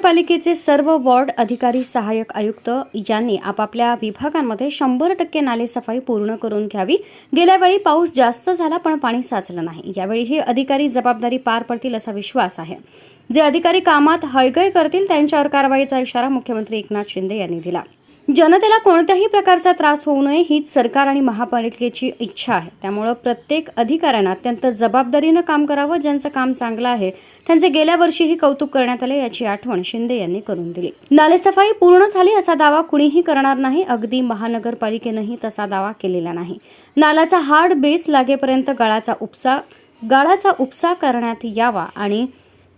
महानगरपालिकेचे सर्व वॉर्ड अधिकारी, सहाय्यक आयुक्त यांनी आपापल्या विभागांमध्ये 100% नालेसफाई पूर्ण करून घ्यावी। गेल्या वेळी पाऊस जास्त झाला पण पाणी साचलं नाही। यावेळी हे अधिकारी जबाबदारी पार पडतील असा विश्वास आहे। जे अधिकारी कामात हयगय करतील त्यांच्यावर कारवाईचा इशारा मुख्यमंत्री एकनाथ शिंदे यांनी दिला। जनतेला कोणत्याही प्रकारचा त्रास होऊ नये हीच सरकार आणि महापालिकेची इच्छा आहे। त्यामुळे प्रत्येक अधिकाऱ्याने अत्यंत जबाबदारीने काम करावं। ज्यांचं काम चांगलं आहे त्यांचे गेल्या वर्षीही कौतुक करण्यात आले याची आठवण शिंदे यांनी करून दिली। नालेसफाई पूर्ण झाली असा दावा कुणीही करणार नाही। अगदी महानगरपालिकेनेही तसा दावा केलेला नाही। नाल्याचा हार्ड बेस लागेपर्यंत गाळाचा उपसा करण्यात यावा आणि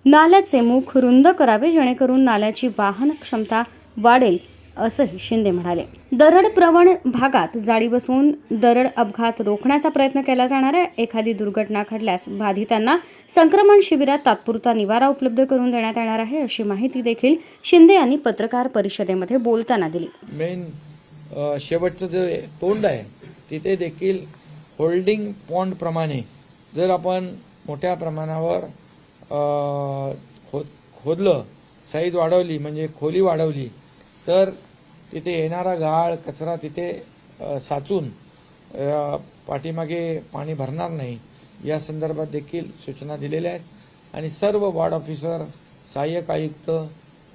नाल्याचे मुख रुंद करावे जेणेकरून नाल्याची वाहन क्षमता वाढेल असंही शिंदे म्हणाले। दरड प्रवण भागात जाळी बसवून दरड अपघात रोखण्याचा प्रयत्न केला जाणार आहे। एखादी दुर्घटना घडल्यास बाधितांना संक्रमण शिबिरात तात्पुरता निवारा उपलब्ध करून देण्यात येणार आहे अशी माहिती देखील शिंदे यांनी पत्रकार परिषदेमध्ये बोलताना दिली। मेन शेवटचं जे तोंड आहे तिथे देखील होल्डिंग पॉन्ड प्रमाणे जर आपण मोठ्या प्रमाणावर खोदलं, साईज वाढवली म्हणजे खोली वाढवली तर तिथे येणारा गाळ कचरा तिथे साचून पाठीमागे पाणी भरणार नाही या संदर्भात देखील सूचना दिलेल्या आहेत। आणि सर्व वॉर्ड ऑफिसर, सहाय्यक आयुक्त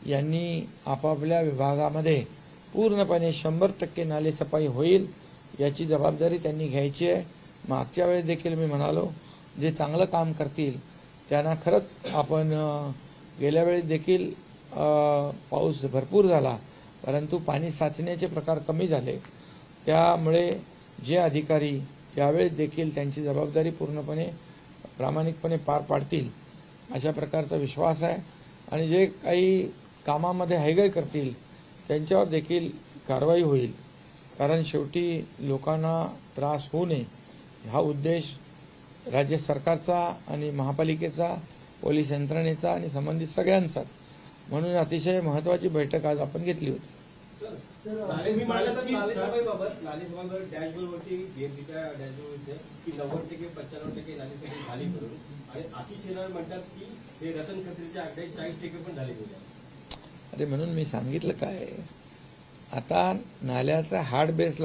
यांनी आपापल्या विभागामध्ये पूर्णपणे 100% नालेसफाई होईल याची जबाबदारी त्यांनी घ्यायची आहे। मागच्या वेळेस देखील मी म्हणालो जे चांगलं काम करतील त्यांना खरंच आपण गेल्या वेळेस देखील पाऊस भरपूर झाला परंतु पाणी साचण्याचे प्रकार कमी झाले। त्यामुळे जे अधिकारी यावेळेस देखील त्यांची जबाबदारी पूर्णपणे प्रामाणिकपणे पार पाडतील अशा प्रकारचा विश्वास आहे। आणि जे काही कामामध्ये हयगय करतील त्यांच्यावर देखील कारवाई होईल। कारण शेवटी लोकांना त्रास होऊ नये हा उद्देश राज्य सरकारचा आणि महापालिकेचा, पोलीस यंत्रणेचा आणि संबंधित सगळ्यांचा, म्हणून अतिशय महत्त्वाची बैठक आज आपण घेतली होती। अरे म्हणून मी सांगितलं काय, आता नाल्याचा हार्ड बेस